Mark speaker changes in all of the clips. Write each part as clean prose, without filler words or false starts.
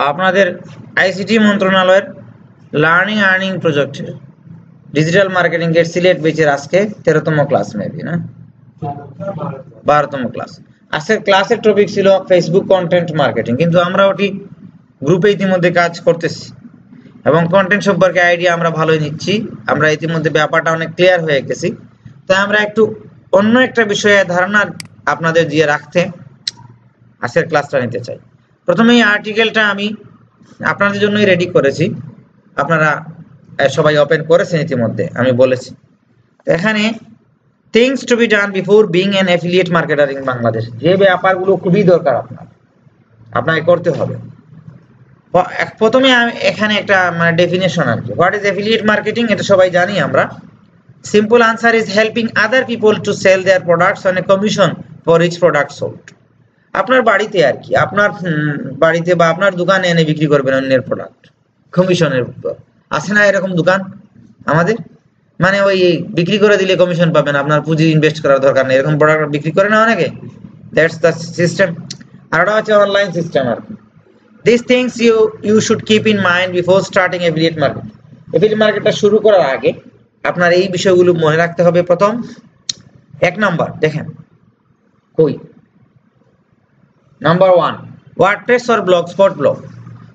Speaker 1: আপনাদের আইসিটি মন্ত্রণালয়ের learning earning প্রজেক্টের ডিজিটাল মার্কেটিং এর সিলেট ব্যাচের আজকে 13তম ক্লাস মেবি না 12তম ক্লাস। আজকের ক্লাসের টপিক ছিল ফেসবুক কন্টেন্ট মার্কেটিং, কিন্তু আমরা ওটি গ্রুপে ইতিমধ্যে কাজ করতেছি এবং কন্টেন্ট সম্পর্কে আইডিয়া আমরা ভালোই নিচ্ছি। আমরা ইতিমধ্যে ব্যাপারটা অনেক ক্লিয়ার হয়ে গেছি, তাই আমরা একটু অন্য একটা বিষয়ে ধারণা আপনাদের দিয়ে রাখতে আজকের ক্লাসটা নিতে চাই। প্রথমে এই আর্টিকেলটা আমি আপনাদের জন্যই রেডি করেছি, আপনারা সবাই ওপেন করেছেন ইতিমধ্যে, আমি বলেছি। এখানে things to be done before being an affiliate marketer in Bangladesh, যে ব্যাপারগুলো খুবই দরকার আপনাকে করতে হবে। প্রথমে এখানে একটা মানে ডেফিনেশন আর কি, হোয়াট ইজ অ্যাফিলিয়েট মার্কেটিং, এটা সবাই জানি আমরা। Simple answer is helping other people to sell their products on a commission for each product sold. আপনার বাড়িতে আর কি, আপনার বাড়িতে বা আপনার দোকানে এনে বিক্রি করবেন অন্যের প্রোডাক্ট কমিশনের উপর। আছে না এরকম দোকান আমাদের, মানে ওই বিক্রি করে দিলে কমিশন পাবেন, আপনার পুঁজি ইনভেস্ট করার দরকার নেই, এরকম প্রোডাক্ট বিক্রি করে না অনেকে। That's the system. আর ওটা হচ্ছে অনলাইন সিস্টেম আর কি। These things you should keep in mind before starting affiliate market. Affiliate marketটা শুরু করার আগে আপনার এই বিষয়গুলো মনে রাখতে হবে। প্রথম এক নাম্বার দেখেন কই, number 1 WordPress or Blogspot blog.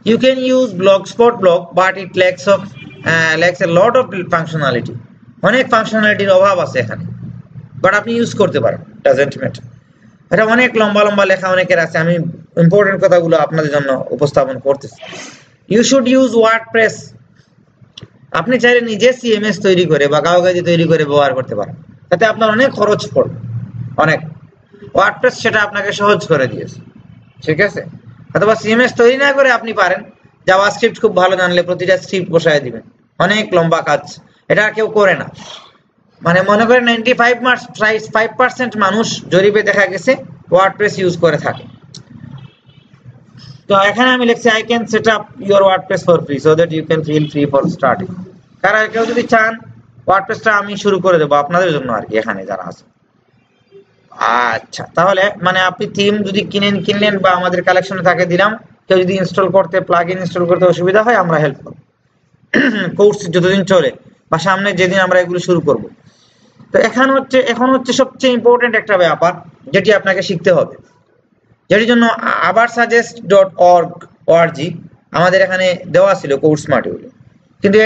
Speaker 1: You can use Blogspot blog but it lacks a lot of functionality. অনেক ফাংশনালিটির অভাব আছে এখানে, বাট আপনি ইউজ করতে পারেন, ডাজন্ট ম্যাটার। এটা অনেক লম্বা লম্বা লেখা অনেকের আছে, আমি ইম্পর্টেন্ট কথাগুলো আপনাদের জন্য উপস্থাপন করতেছি। You should use WordPress. আপনি চাইলে নিজে সিএমএস তৈরি করে বা কাগজে তৈরি করে ব্যবহার করতে পারেন, তাতে আপনার অনেক খরচ পড়বে অনেক। ওয়ার্ডপ্রেস সেটা আপনাকে সহজ করে দিয়েছে, ঠিক আছে। অথবা সিএমএস তৈরি না করে আপনি পারেন জাভাস্ক্রিপ্ট খুব ভালো জানলে প্রতিটা স্ক্রিপ্ট বসায় দিবেন, অনেক লম্বা কাজ, এটা কেউ করে না। মানে মনে করেন 95% মানুষ জরিপে দেখা গেছে ওয়ার্ডপ্রেস ইউজ করে থাকে। তো এখানে আমি লিখছি I can set up your WordPress for free so that you can feel free for starting. কারণ কেউ যদি চান ওয়ার্ডপ্রেসটা আমি শুরু করে দেবো আপনাদের জন্য আর কি, এখানে যারা আছে। আচ্ছা, তাহলে মানে আপনি থিম যদি কিনলেন বা আমাদের কালেকশনে থাকে দিলাম, কেউ যদি ইনস্টল করতে প্লাগইন ইনস্টল করতে অসুবিধা হয় আমরা হেল্প করব কোর্স যতদিন চলে বা সামনে যেদিন আমরা এগুলো শুরু করব। তো এখন হচ্ছে সবচেয়ে ইম্পর্টেন্ট একটা ব্যাপার যেটি আপনাকে শিখতে হবে, যেটির জন্য abarsuggest.org আমাদের এখানে দেওয়া ছিল কোর্স মডিউলে, কিন্তু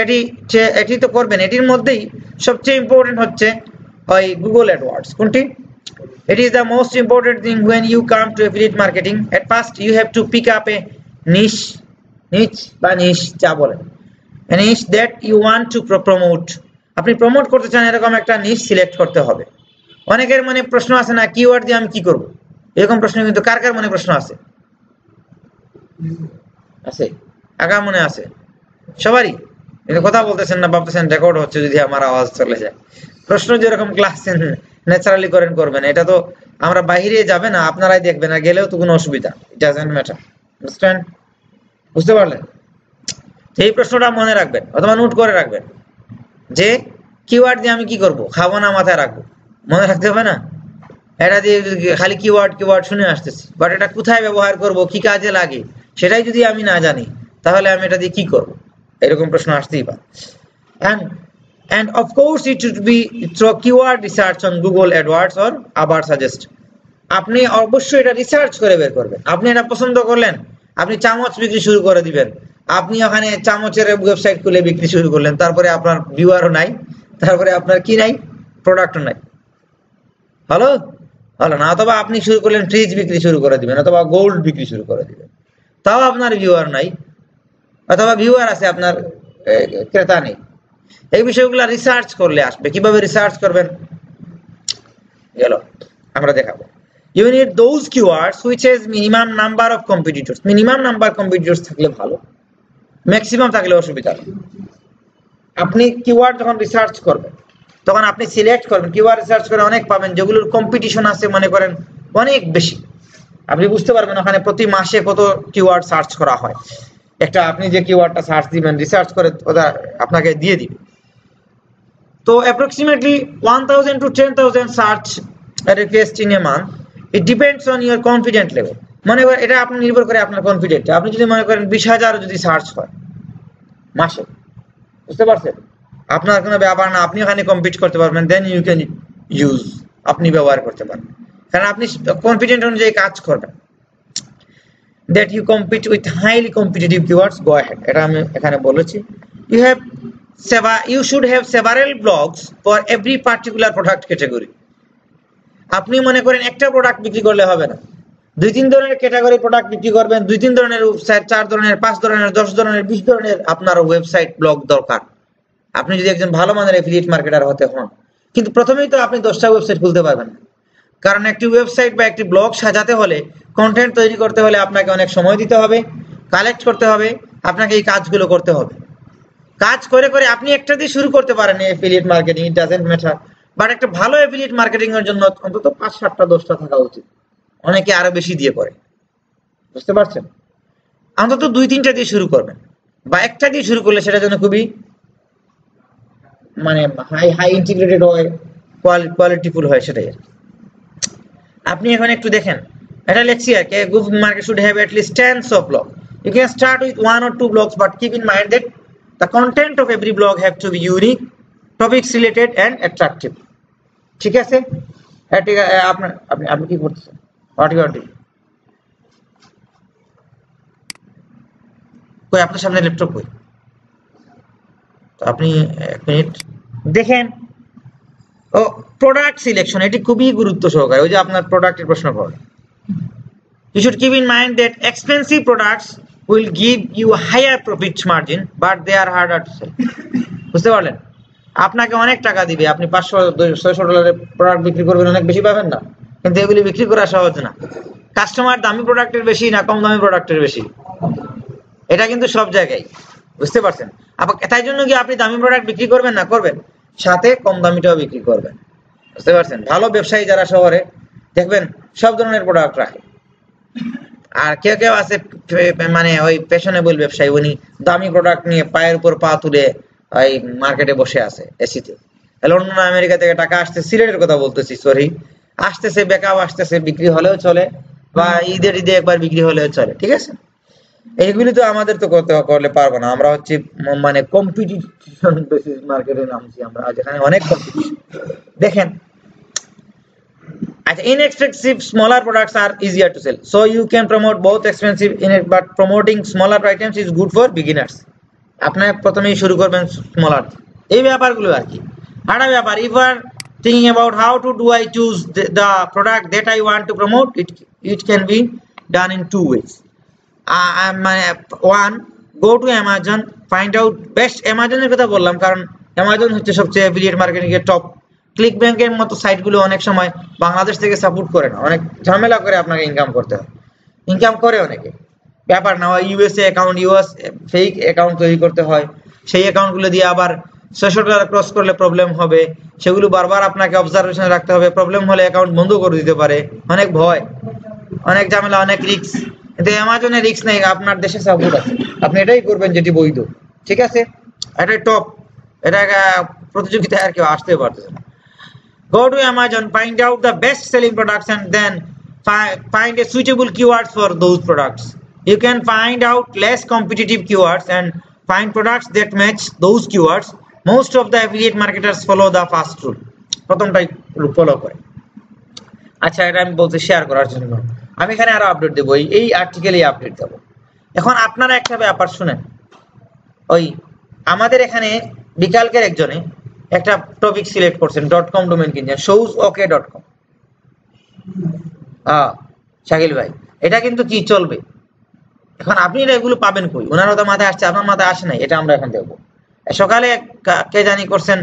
Speaker 1: এটি তো করবেন। এটির মধ্যেই সবচেয়ে ইম্পর্টেন্ট হচ্ছে ওই গুগল অ্যাডওয়ার্ডস। কোনটি? It is the most important thing when you come to affiliate marketing. At first you have to pick up a niche যা বলে, a niche that you want to promote. আপনি promote করতে চান এরকম একটা নিশ select করতে হবে। অনেকের মনে প্রশ্ন আছে না, কিওয়ার্ড দিয়ে আমি কি করব, এরকম প্রশ্ন কিন্তু কার কার মনে প্রশ্ন আছে? কার মনে আছে? সবারই। কিন্তু কথা বলতেছেন না, ভাবতেছেন রেকর্ড হচ্ছে, যদি আমার আওয়াজ চলে যায়। প্রশ্ন যেরকম ক্লাসে ন্যাচারালি করবেন, এটা তো আমরা বাইরে যাবে না, আপনারাই দেখবেন, আর গেলেও তো কোনো অসুবিধা, ইট ডাজন্ট ম্যাটার। আন্ডারস্ট্যান্ড? বুঝতে পারলেন? এই প্রশ্নটা মনে রাখবেন অথবা নোট করে রাখবেন যে কিওয়ার্ড দিয়ে আমি কি করব, খাবো না মাথায় রাখবো, মনে রাখতে হবে না। এটা দিয়ে খালি কিওয়ার্ড শুনে আসতেছি, বাট এটা কোথায় ব্যবহার করব, কি কাজে লাগে সেটাই যদি আমি না জানি, তাহলে আমি এটা দিয়ে কি করব, এরকম প্রশ্ন আসতেই পারে। And of course it should be through keyword research on Google AdWords or Abarsuggest. আপনি অবশ্যই এটা রিসার্চ করে বের করবেন। আপনি এটা পছন্দ করলেন, আপনি চামচ বিক্রি শুরু করে দিবেন, আপনি ওখানে চামচের ওয়েবসাইট খুলে বিক্রি শুরু করলেন, তারপরে আপনার ভিউয়ারও নাই, তারপরে আপনার কি নাই, প্রোডাক্টও নাই, ভালো না। অথবা আপনি শুরু করলেন ফ্রিজ বিক্রি শুরু করে দিবেন, অথবা গোল্ড বিক্রি শুরু করে দিবেন, তাও আপনার ভিউয়ার নাই, অথবা ভিউয়ার আছে আপনার ক্রেতা নেই। এই বিষয়গুলো রিসার্চ করলে আসবে। কিভাবে রিসার্চ করবেন গেল আমরা দেখাবো। You need those keywords which has minimum number of competitors. Minimum number competitors থাকলে ভালো, ম্যাক্সিমাম থাকলে অসুবিধা নেই। আপনি কিওয়ার্ড যখন রিসার্চ করবেন তখন আপনি সিলেক্ট করবেন, কিওয়ার্ড রিসার্চ করে অনেক পাবেন যেগুলোর কম্পিটিশন আছে মনে করেন অনেক বেশি। আপনি বুঝতে পারবেন ওখানে প্রতি মাসে কত কিওয়ার্ড সার্চ করা হয়। একটা আপনি যে কিওয়ার্ডটা সার্চ দিবেন, রিসার্চ করে ওটা আপনাকে দিয়ে দিবে। তো approximately 1000 to 10,000 search requests in a month. It depends on your confidence level. মনে করেন এটা আপনি নির্ভর করে আপনার কনফিডেন্ট। আপনি যদি মনে করেন 20,000 যদি সার্চ হয় মাসে, বুঝতে পারছেন, আপনার কোনো ব্যাপার না, আপনি ওখানে কম্পিট করতে পারবেন, দেন ইউ ক্যান ইউজ, আপনি ব্যবহার করতে পারেন, কারণ আপনি কনফিডেন্ট অনুযায়ী কাজ করবেন। that you compete with highly competitive keywords, go ahead, এটা আমি এখানে বলেছি। you should have several blogs for every particular product category। আপনি মনে করেন একটা প্রোডাক্ট বিক্রি করলে হবে না, 2-3 ধরনের ক্যাটাগরি প্রোডাক্ট বিক্রি করবেন, 2-3 ধরনের ওয়েবসাইট, 4 ধরনের, 5 ধরনের, 10 ধরনের, 20 ধরনের আপনার ওয়েবসাইট ব্লগ দরকার, আপনি যদি একজন ভালো মানের এফিলিয়েট মার্কেটার হতে হন। কিন্তু প্রথমেই তো আপনি 10টা ওয়েবসাইট খুলতে পারবেন না, কারণ একটি ওয়েবসাইট বা একটি ব্লগ সাজাতে হলে, কন্টেন্ট তৈরি করতে হলে আপনাকে অনেক সময় দিতে হবে, কালেক্ট করতে হবে, আপনাকে এই কাজগুলো করতে হবে। কাজ করে করে আপনি একটা দিয়ে শুরু করতে পারেন affiliate marketing, it doesn't matter, but একটা ভালো এফিলিয়েট মার্কেটিং এর জন্য অন্তত 5-7টা 10টা থাকা উচিত, অনেকে আরো বেশি দিয়ে করে, বুঝতে পারছেন। অন্তত 2-3টা দিয়ে শুরু করবেন, বা একটা দিয়ে শুরু করলে সেটা যেন খুবই মানে হাই ইন্টিগ্রেটেড হয়, কোয়ালিটিফুল হয়, সেটাই। আপনি এখন একটু দেখেন, এটা লেখছি আর কি, Google market should have at least tens of blogs. You can start with 1 or 2 blogs, but keep in mind that the content of every blog have to be unique, topics related and attractive, ঠিক আছে। আপনি কি করতেছেন, what you are doing, কই আপনার সামনে laptop কই, তো আপনি এক মিনিট দেখেন। ও প্রোডাক্ট সিলেকশন, এটি খুবই গুরুত্ব সহকারে, ওই যে আপনার প্রোডাক্টের প্রশ্ন পড়ে। You should keep in mind that expensive products will give you a higher profit margin, but they are harder to sell, বুঝতে পারলেন। আপনাকে অনেক টাকা দিবে, আপনি $500-600 প্রোডাক্ট বিক্রি করবেন, অনেক বেশি পাবেন না, কিন্তু এগুলি বিক্রি করা সহজ না। কাস্টমার দামি প্রোডাক্টের বেশি না কম দামি প্রোডাক্টের বেশি, এটা কিন্তু সব জায়গায়, বুঝতে পারছেন। তাই জন্য কি আপনি দামি প্রোডাক্ট বিক্রি করবেন না, করবেন, সাথে কম দামিটাও বিক্রি করবেন, বুঝতে পারছেন। ভালো ব্যবসায়ী যারা শহরে দেখবেন সব ধরনের প্রোডাক্ট রাখে, আর কেউ কেউ আছে মানে ওই ফ্যাশনেবল ব্যবসায়ী, উনি দামি প্রোডাক্ট নিয়ে পায়ের উপর পা তুলে ওই মার্কেটে বসে আছে এসিতে। লন্ডন আমেরিকা থেকে টাকা আসছে, সিলেটের কথা বলতেছি, সরি, আসতেছে, বেকআপ আসতেছে, বিক্রি হলেও চলে, বা ঈদের ঈদে একবার বিক্রি হলেও চলে, ঠিক আছে। এইগুলি তো আমাদের তো করলে পারবো না, আমরা হচ্ছে মানে কম্পিটিশন বেসিস মার্কেটে নামছি আমরা, যেখানে অনেক কম্পিটিশন। দেখেন, inexpensive smaller products are easier to sell, so you can promote both expensive but promoting smaller items is good for beginners। আপনি প্রথমেই শুরু করবেন স্মলার, এই ব্যাপারগুলো আর কি। আরেকটা ব্যাপার, if you are thinking about how to do I choose the product that I want to promote, it can be done in 2 ways। one, go to Amazon, find out best, Amazon এর কথা বললাম কারণ Amazon হচ্ছে সবচেয়ে affiliate marketing এর top. Click ব্যাংকের মতো সাইটগুলো অনেক সময় বাংলাদেশ থেকে সাপোর্ট করে না, অনেক ঝামেলা করে আপনাকে ইনকাম করতে হয়, ইনকাম করে অনেকে, ব্যাপার না হয় USA account, US fake account তৈরি করতে হয়, সেই অ্যাকাউন্টগুলো দিয়ে আবার $600 ক্রস করলে প্রবলেম হবে, সেগুলো বারবার আপনাকে অবজারভেশনে রাখতে হবে, প্রবলেম হলে অ্যাকাউন্ট বন্ধ করে দিতে পারে, অনেক ভয়, অনেক ঝামেলা, অনেক রিস্ক। কিন্তু অ্যামাজনে রিস্ক নেই, আপনার দেশে সাপোর্ট আছে, আপনি এটাই করবেন যেটি বৈধ, ঠিক আছে, এটাই টপ, এটা প্রতিযোগিতায় আর কেউ আসতে পারতেছে না। Go to Amazon, find out the best selling products and then find a suitable keywords for those products. You can find out less competitive keywords and find products that match those keywords. Most of the affiliate marketers follow the first rule, প্রথমটাই follow করে। আচ্ছা, এটা আমি বলতে share করার জন্য আমি এখানে আরো আপডেট দেবো, এই আর্টিকেলেই আপডেট দেবো। এখন আপনারা একটা ব্যাপার শুনেন, ওই আমাদের এখানে বিকালকের একজনে একটা টপিক সিলেক্ট করছেন, .com ডোমেইন কিনছেন, showsok.com। শাকিল ভাই, এটা কিন্তু কি চলবে, এখন আপনি এগুলো পাবেন কই, ওনারও তো মাথায় আসছে, আপনার মাথায় আসে নাই, এটা আমরা এখন দেখবো। সকালে কে জানি করছেন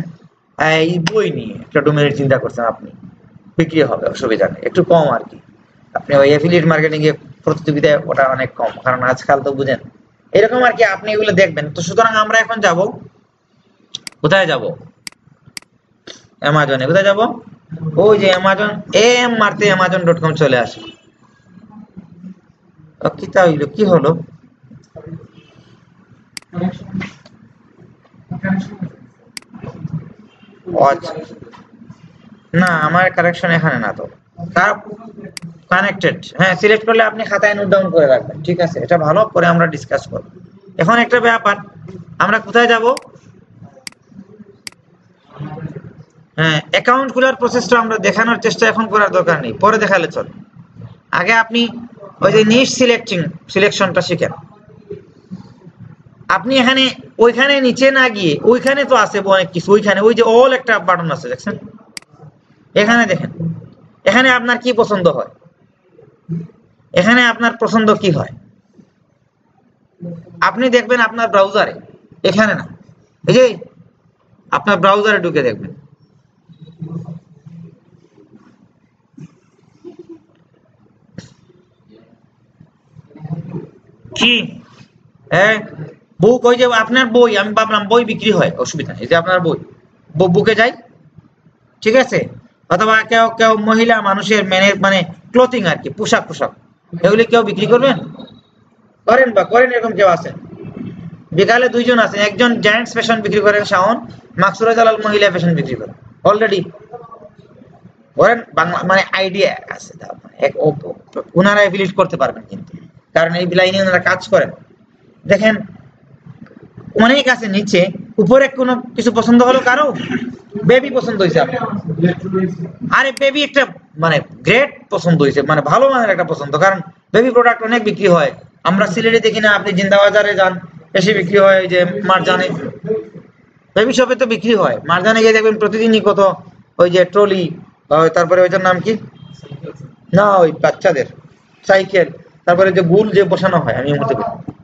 Speaker 1: এই বই নিয়ে একটা ডোমেইনের চিন্তা করছেন, আপনি বিক্রি হবে, অসুবিধা নেই, একটু কম আর কি, আপনি ওই অ্যাফিলিয়েট মার্কেটিং এ প্রতিযোগিতায় ওটা অনেক কম, কারণ আজকাল তো বুঝেন এরকম আর কি, আপনি এগুলো দেখবেন। তো সুতরাং আমরা এখন যাব কোথায়, যাব অ্যামাজনে। কোথায় যাব, ওই যে অ্যামাজন, এম মারতে amazon.com চলে আসে। কি হলো, না আমার কারেকশন এখানে না তো, কানেক্টেড, হ্যাঁ সিলেক্ট করলে আপনি খাতায় নোট ডাউন করে রাখবেন, ঠিক আছে, এটা ভালো, পরে আমরা ডিসকাস করব। এখন একটা ব্যাপার, আমরা কোথায় যাব? হ্যাঁ, অ্যাকাউন্ট খোলার প্রসেসটা আমরা দেখানোর চেষ্টা এখন করার দরকার নেই, পরে দেখালে চলে। আগে আপনি ওই যে নিশ সিলেকশনটা শিখেন। আপনি এখানে ওইখানে নিচে না গিয়ে ওইখানে তো আছে অনেক কিছু, ওইখানে ওই যে অল একটা বাটন আছে দেখছেন, এখানে দেখেন, এখানে আপনার কি পছন্দ হয়, এখানে আপনার পছন্দ কি হয় আপনি দেখবেন আপনার ব্রাউজারে, এখানে না, এই যে আপনার ব্রাউজারে ঢুকে দেখবেন। কি বুক, ওই যে আপনার বই, আমি ভাবলাম বই বিক্রি হয়, অসুবিধা নেই, এই যে আপনার বই, বুকে যাই, ঠিক আছে, অথবা কেউ কেউ মহিলা মানুষের মানে ক্লোথিং আর কি, পোশাক এগুলি কেউ বিক্রি করবেন, করেন বা করেন, এরকম কেউ আছেন? বিকালে দুইজন আছেন, একজন জেন্টস ফ্যাশন বিক্রি করেন শাওন, মাকসুরা জালাল মহিলা ফ্যাশন বিক্রি করেন অলরেডি করেন, বাংলা মানে আইডিয়া আছে, ওনারা এফিলিয়েট করতে পারবেন কিন্তু, কারণ এই লাইনে ওনারা কাজ করেন। দেখেন অনেক আছে নিচে, উপরে কোনো কিছু পছন্দ হলো কারো, বেবি পছন্দ হয়েছে আপনার, আরে বেবি একটা মানে গ্রেট পছন্দ হয়েছে, মানে ভালো মানের একটা পছন্দ, কারণ বেবি প্রোডাক্ট অনেক বিক্রি হয়, আমরা সিলেটে দেখি না, আপনি জিন্দাবাজারে যান, এসে বিক্রি হয়, যে মারজানে বেবি শপে তো বিক্রি হয়, মারজানে গিয়ে দেখবেন প্রতিদিনই কত, ওই যে ট্রলি, তারপরে ওইটার নাম কি না, ওই বাচ্চাদের সাইকেল, তারপরে যে গুল যে বসানো হয়, আমি মধ্যে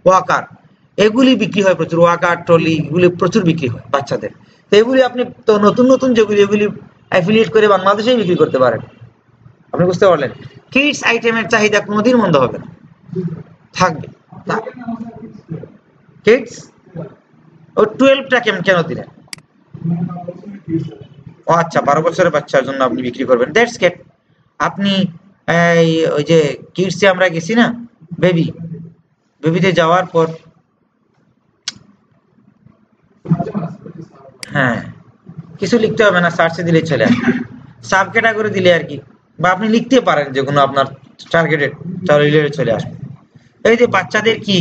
Speaker 1: ওয়াকার, এগুলি বিক্রি হয় প্রচুর, ওয়াকার ট্রলি এগুলি প্রচুর বিক্রি হয় বাচ্চাদের। তো এগুলি আপনি তো নতুন নতুন যেগুলি এগুলি অ্যাফিলিয়েট করে বাংলাদেশেই বিক্রি করতে পারেন, আপনি বুঝতে পারলেন। কিডস আইটেমের চাহিদা কোনোদিন বন্ধ হবে না, থাকবে। কিডস ও 12টা কেন দিলেন? ও আচ্ছা, 12 বছরের বাচ্চার জন্য আপনি বিক্রি করবেন, দ্যাটস গেট। আপনি ওই যে কিডসে আমরা গেছি না, বেবিতে যাওয়ার পর, হ্যাঁ কিছু লিখতে হবে না, সার্চে দিলে চলে আসবে, সাব ক্যাটাগরি দিলে আর কি, বা আপনি লিখতে পারেন যে কোনো আপনার টার্গেটেড, তাহলে চলে আসবে। এই যে বাচ্চাদের কি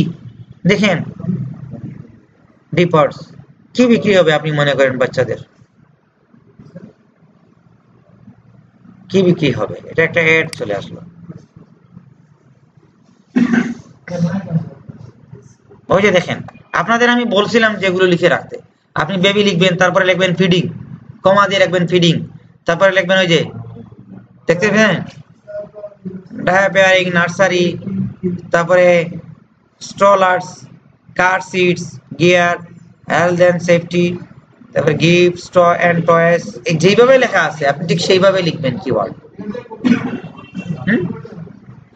Speaker 1: দেখেন, ডিপার্স কি বিক্রি হবে আপনি মনে করেন, বাচ্চাদের কি বিক্রি হবে? এটা একটা অ্যাড চলে আসলো, ওই যে দেখেন, আপনাদের আমি বলছিলাম যেগুলো লিখে রাখতে, আপনি বেবি লিখবেন, তারপরে লিখবেন ফিডিং, কমা দিয়ে লিখবেন ফিডিং, তারপরে লিখবেন ওই যে দেখতে পেলেন ডায়াপেয়ারিং, নার্সারি, তারপরে strollers, car seats, gear, health and safety, তারপরে গিফট, স্ট্র এন্ড টয়েস, যেইভাবে লেখা আছে আপনি ঠিক সেইভাবে লিখবেন কিওয়ার্ড,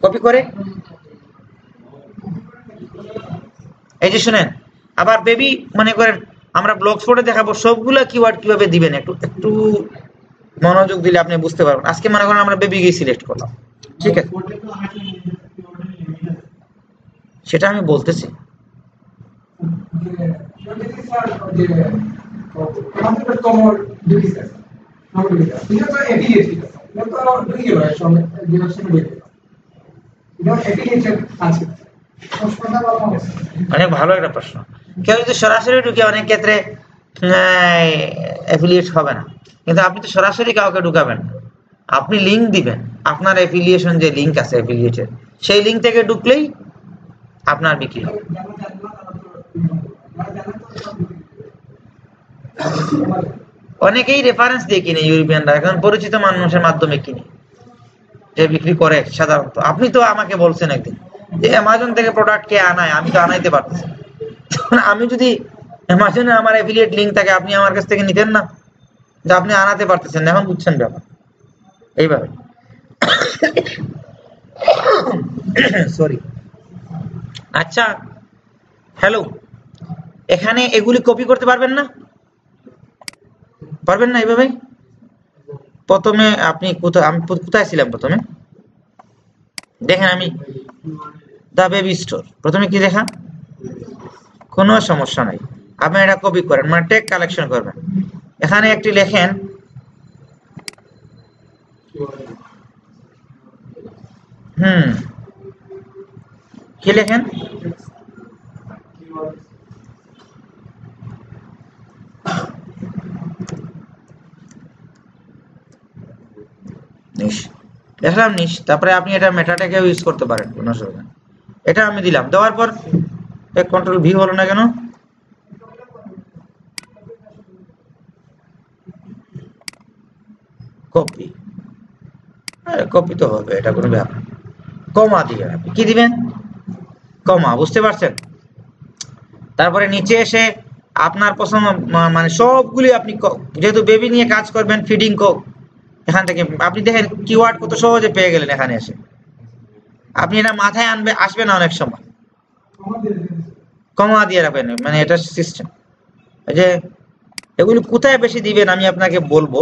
Speaker 1: কপি করে। এই যে শুনেন, আবার বেবি মনে করেন আমরা ব্লগ স্পটে দেখাবো সবগুলা কিওয়ার্ড কিভাবে দিবেন, একটু মনোযোগ দিলে আপনি বুঝতে পারবেন। আজকে মনে করেন আমরা বেবি কে সিলেক্ট করলাম, ঠিক আছে, সেটা আমি বলতেছি। অনেক ভালো একটা প্রশ্ন। কেউ যদি সরাসরি ঢুকে অনেক ক্ষেত্রে অ্যাফিলিয়েট হবে না, কিন্তু আপনি তো সরাসরি কাউকে ঢুকাবেন না, আপনি লিংক দিবেন, আপনার অ্যাফিলিয়েশন যে লিংক আছে অ্যাফিলিয়েটের, সেই লিংক থেকে ঢুকলেই আপনার বিক্রি হবে। অনেকেই রেফারেন্স দিয়ে কিনে, ইউরোপিয়ানরা এখন পরিচিত মানুষের মাধ্যমে কিনে, যে বিক্রি করে সাধারণত। আপনি তো আমাকে বলছেন একদিন যে অ্যামাজন থেকে প্রোডাক্ট কে আনায়, আমি তো আনাইতে পারতেছি, আমি যদি অ্যামাজনে আমার অ্যাফিলিয়েট লিংক থাকে, আপনি আমার কাছ থেকে নিতেন না, যে আপনি আনাতে পারতেছেন না, এখন বুঝছেন ব্যাপার এইভাবে। সরি। আচ্ছা হ্যালো, এখানে এগুলি কপি করতে পারবেন না, পারবেন না এইভাবে। প্রথমে আপনি কোথায়, আমি কোথায় ছিলাম প্রথমে দেখেন, আমি দা বেবি স্টোর, প্রথমে কি দেখা, কোনো সমস্যা নাই, আপনি এটা কপি করেন, মানে টেক কালেকশন করবেন, এখানে একটি লেখেন হুম, কি লেখেন? নিশ, দেখলাম নিশ। তারপরে আপনি এটা মেটাটাকেও ইউজ করতে পারেন, কোনো অসুবিধা নেই। এটা আমি দিলাম, দেওয়ার পর কন্ট্রোল ভি হলো না কেন? কপি, কপি তো হবে, এটা কোনো ব্যাপার। কমা দিবেন, আপনি কি দিবেন? কমা, বুঝতে পারছেন? তারপরে নিচে এসে আপনার পছন্দ, মানে সবগুলি আপনি যেহেতু বেবি নিয়ে কাজ করবেন, ফিডিং এখান থেকে আপনি দেখেন কিওয়ার্ড কত সহজে পেয়ে গেলেন এখানে এসে। আপনি এটা মাথায় আসবে না অনেক সময়, কমা দিয়ে রাখবেন, মানে এটা সিস্টেম। যে এগুলি কোথায় বেশি দিবেন আমি আপনাকে বলবো।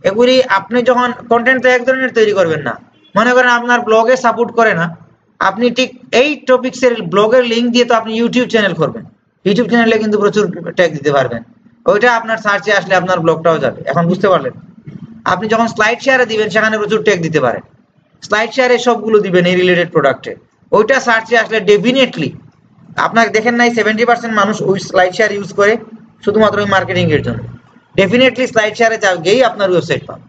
Speaker 1: এগুলি আপনি যখন কন্টেন্ট তো এক ধরনের তৈরি করবেন না, মনে করেন আপনার ব্লগে সাপোর্ট করে না, আপনি ঠিক এই টপিক্সের ব্লগের লিঙ্ক দিয়ে তো আপনি ইউটিউব চ্যানেল করবেন, ইউটিউব চ্যানেলে কিন্তু প্রচুর ট্যাগ দিতে পারবেন, ওইটা আপনার সার্চে আসলে আপনার ব্লগটাও যাবে। এখন বুঝতে পারলেন? আপনি যখন স্লাইড শেয়ারে দিবেন সেখানে প্রচুর ট্যাগ দিতে পারেন, স্লাইড শেয়ারে সবগুলো দিবেন এই রিলেটেড প্রোডাক্টে, ওইটা সার্চে আসলে ডেফিনেটলি আপনাকে দেখেন নাই 70% মানুষ ওই স্লাইড শেয়ার ইউজ করে শুধুমাত্র ওই মার্কেটিং এর জন্য, ডেফিনেটলি স্লাইড শেয়ারে যাও গিয়েই আপনার ওয়েবসাইট পাবেন।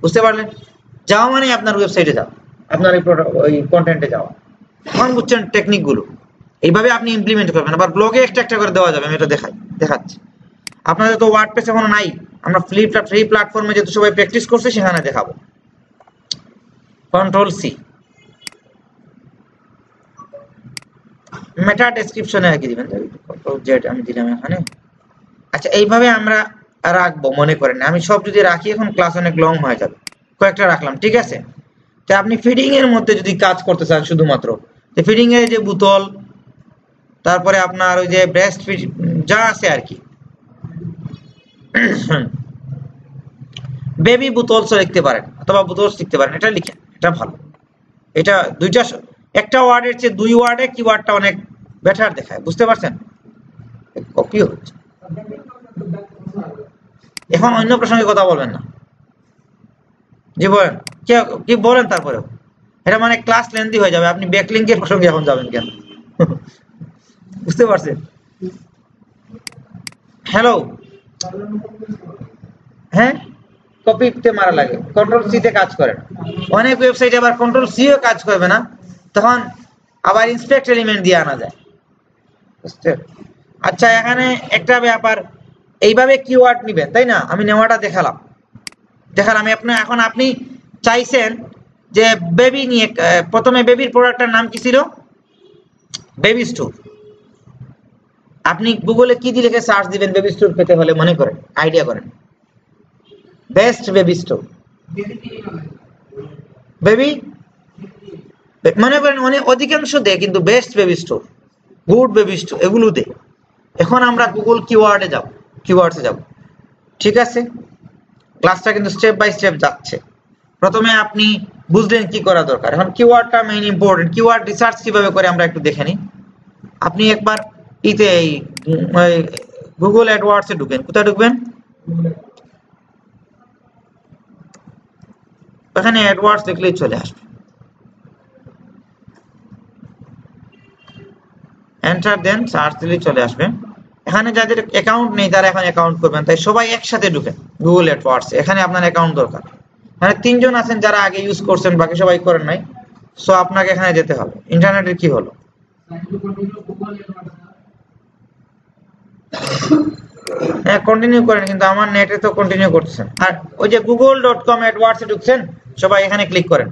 Speaker 1: বুঝতে পারলেন? যাওয়া মানে আপনার ওয়েবসাইটে যাও, আপনার ওই কন্টেন্টে যাওয়া। এখন বুঝছেন টেকনিক গুলো? এইভাবে আপনি ইমপ্লিমেন্ট করবেন। আবার ব্লগে একটা একটা করে দেওয়া যাবে, আমি এটা দেখাচ্ছি। আপনাদের তো ওয়ার্ডপ্রেস এখনো নাই, আমরা ফ্রি প্ল্যাটফর্মে যেহেতু সবাই প্র্যাকটিস করছে সেখানে দেখাবো। কন্ট্রোল সি, মেটা ডেসক্রিপশনে কি দিবেন, কন্ট্রোল জেড আমি দিলাম এখানে। আচ্ছা, এইভাবে আমরা রাখবো। মনে করেন আমি সব যদি রাখি এখন ক্লাস অনেক লং হয়ে যাবে, কয়েকটা রাখলাম, ঠিক আছে? তো আপনি ফিডিং এর মধ্যে যদি কাজ করতে চান শুধুমাত্র, যে ফিডিং এর যে বোতল, তারপরে আপনার ওই যে ব্রেস্ট ফিড যা আছে আর কি, বেবি বোতলস লিখতে পারেন অথবা বোতলস লিখতে পারেন, এটা লিখেন, এটা ভালো। এটা দুইটা, একটা ওয়ার্ডের চেয়ে দুই ওয়ার্ডে কিওয়ার্ডটা অনেক বেটার দেখায়, বুঝতে পারছেন? কপি হচ্ছে। এখন অন্য প্রসঙ্গে কথা বলবেন না, জি বলেন, কি বলেন তারপরেও, এটা মানে ক্লাস লেন্দি হয়ে যাবে, আপনি ব্যাকলিংকের প্রসঙ্গে এখন যাবেন কেন? বুঝতে পারছেন? হ্যালো, হ্যাঁ, কপিতে মারা লাগে, কন্ট্রোল সি তে কাজ করে। অনেক ওয়েবসাইটে আবার কন্ট্রোল সি ও কাজ করবে না, তখন আবার ইন্সপেক্ট এলিমেন্ট দিয়ে আনা যায়, বুঝতে? আচ্ছা, এখানে একটা ব্যাপার, এইভাবে কিওয়ার্ড নিবেন, তাই না? আমি নেওয়াটা দেখালাম। আমি এখন আপনি চাইছেন যে বেবি নিয়ে, প্রথমে বেবির প্রোডাক্টটার নাম কি ছিল? Baby store. আপনি গুগলে কি দিয়ে লিখে সার্চ দিবেন বেবি স্টোর পেতে হলে, মনে করেন, আইডিয়া করেন? বেস্ট বেবি স্টোর, বেবি, মনে করেন অনেক অধিকাংশ দেয় কিন্তু best baby store, good baby store, এগুলো দেয়। এখন আমরা গুগল কিওয়ার্ডে যাব, কিওয়ার্ডসে যাব, ঠিক আছে? ক্লাসটা কিন্তু স্টেপ বাই স্টেপ যাচ্ছে। প্রথমে আপনি বুঝলেন কি করা দরকার, এখন কিওয়ার্ডটা মেইন ইম্পর্টেন্ট। কিওয়ার্ড রিসার্চ কিভাবে করে আমরা একটু দেখে নিই। আপনি একবার ইতে এই গুগল অ্যাডওয়ার্ডসে ঢুকেন। কোথায় ঢুকবেন? এখানে অ্যাডওয়ার্ডস দেখলেই চলে আসবে, এন্টার দেন সার্চ দিলেই চলে আসবে। এখানে যাদের অ্যাকাউন্ট নেই তারা এখন অ্যাকাউন্ট করবেন, তাই সবাই একসাথে ঢুকেন গুগল অ্যাডওয়ার্ডস। এখানে আপনার অ্যাকাউন্ট দরকার, মানে 3 জন আছেন যারা আগে ইউজ করছেন, বাকি সবাই করেন নাই, সো আপনাকে এখানে যেতে হবে। ইন্টারনেটের কি হলো? হ্যাঁ, কন্টিনিউ করেন, কিন্তু আমার নেটে তো কন্টিনিউ করতেছেন। আর ওই যে google.com অ্যাডওয়ার্ডসে ঢুকছেন, সবাই এখানে ক্লিক করেন।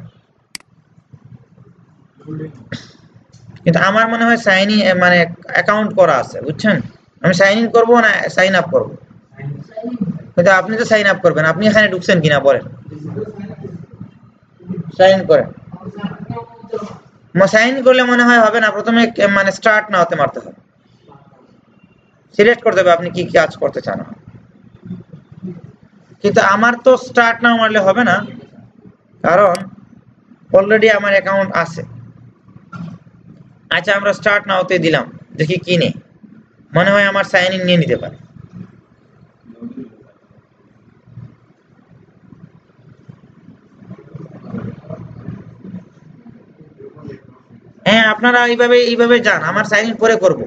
Speaker 1: কিন্তু আমার মনে হয় সাইন ইন, মানে অ্যাকাউন্ট করা আছে, বুঝছেন? আমি সাইন ইন করবো না সাইন আপ করবো? কিন্তু আপনি তো সাইন আপ করবেন, আপনি এখানে ঢুকছেন কিনা বলেন? সাইন ইন করেন। সাইন ইন করলে মনে হয় হবে না, প্রথমে মানে স্টার্ট না হতে মারতে হবে, সিলেক্ট করতে হবে আপনি কি কাজ করতে চান। কিন্তু আমার তো স্টার্ট না মারলে হবে না, কারণ অলরেডি আমার অ্যাকাউন্ট আছে। আচ্ছা, আমরা স্টার্ট না হতে দিলাম, দেখি কি নেই, মনে হয় আমার সাইন ইন নিয়ে নিতে পারে। হ্যাঁ আপনারা এইভাবে যান, আমার সাইন ইন পরে করব।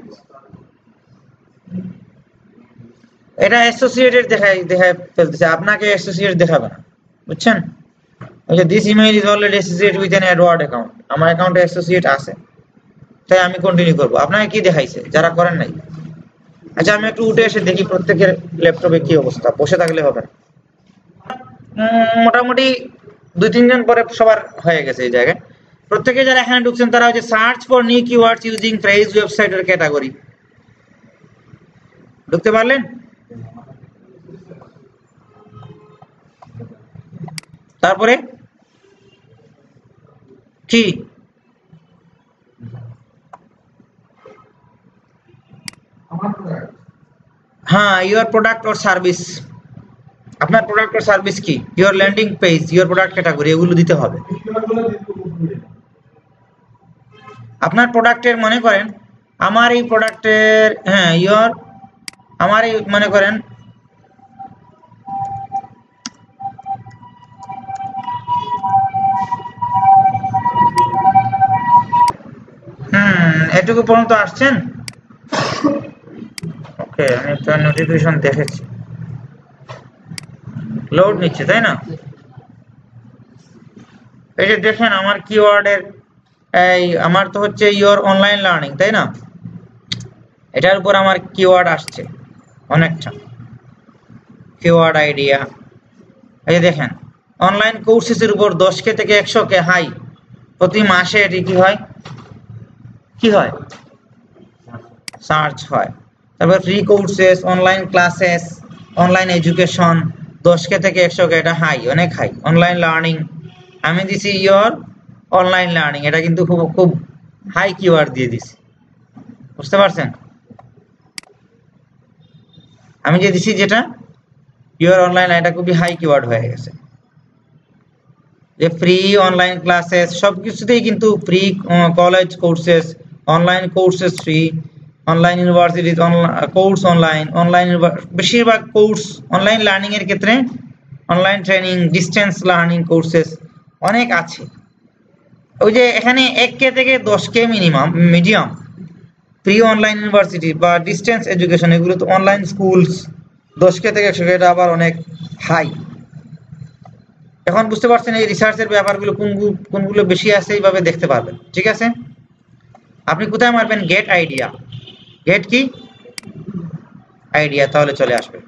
Speaker 1: এটা অ্যাসোসিয়েটেড দেখায় ফেলতেছে, আপনাকে অ্যাসোসিয়েট দেখাবে না, বুঝছেন? ওই যে this email is already associated with an Edward account, আমার অ্যাকাউন্টে অ্যাসোসিয়েট আছে, তাই আমি কন্টিনিউ করব। আপনাকে কি দেখাইছে যারা করেন নাই? আচ্ছা আমি একটু উঠে এসে দেখি প্রত্যেকের ল্যাপটপে কি অবস্থা, বসে থাকলে হবে না। মোটামুটি 2-3 জন পরে সবার হয়ে গেছে এই জায়গায়। প্রত্যেকে যারা এখানে ঢুকছেন তারা হচ্ছে search for new keywords using phrase ওয়েবসাইটের ক্যাটাগরি, ঢুকতে পারলেন? তারপরে কি হ্যাঁ ইউর প্রোডাক্ট অর সার্ভিস, আপনার প্রোডাক্ট অর সার্ভিস কি, your landing page, your product category, এগুলো দিতে হবে। আপনার প্রোডাক্টের মনে করেন আমার এই প্রোডাক্টের হ্যাঁ ইউর আমার এই মনে করেন এটুকু পর্যন্ত আসছেন? ওকে আমি তো নোটিফিকেশন দেখেছি, লোড নিচ্ছে তাই না? এই যে দেখেন আমার কিওয়ার্ডের এই আমার তো হচ্ছে ইওর অনলাইন লার্নিং তাই না, এটার উপর আমার কিওয়ার্ড আসছে অনেকটা, কিওয়ার্ড আইডিয়া। এই যে দেখেন অনলাইন কোর্সেসের উপর 10K থেকে 100K হাই, প্রতি মাসে এটি কি হয় সার্চ হয়। তারপর free courses, online classes, online education 10K থেকে 100K, এটা হাই, অনেক হাই। অনলাইন লার্নিং আমি দিছি ইওর অনলাইন লার্নিং, এটা কিন্তু খুব হাই কিওয়ার্ড দিয়ে দিছি, বুঝতে পারছেন? আমি যে দিছি যেটা ইওর অনলাইন, এটা খুবই হাই কিওয়ার্ড হয়ে গেছে। যে ফ্রি অনলাইন ক্লাসেস সবকিছুতেই কিন্তু free college courses, online courses free, online university course online বেশিরভাগ কোর্স অনলাইন লার্নিং এর ক্ষেত্রে, online training, distance learning courses অনেক আছে। ওই যে এখানে 1K থেকে 10K medium free online university বা ডিস্টেন্স এডুকেশন, এগুলো তো অনলাইন স্কুলস 10K থেকে 100K, এটা আবার অনেক হাই। এখন বুঝতে পারছেন এই রিসার্চের ব্যাপারগুলো কোনগুলো বেশি আছে, এইভাবে দেখতে পারবেন। ঠিক আছে, আপনি কোথায় মারবেন? গেট আইডিয়া, গেট কি আইডিয়া, তাহলে চলে আসবে।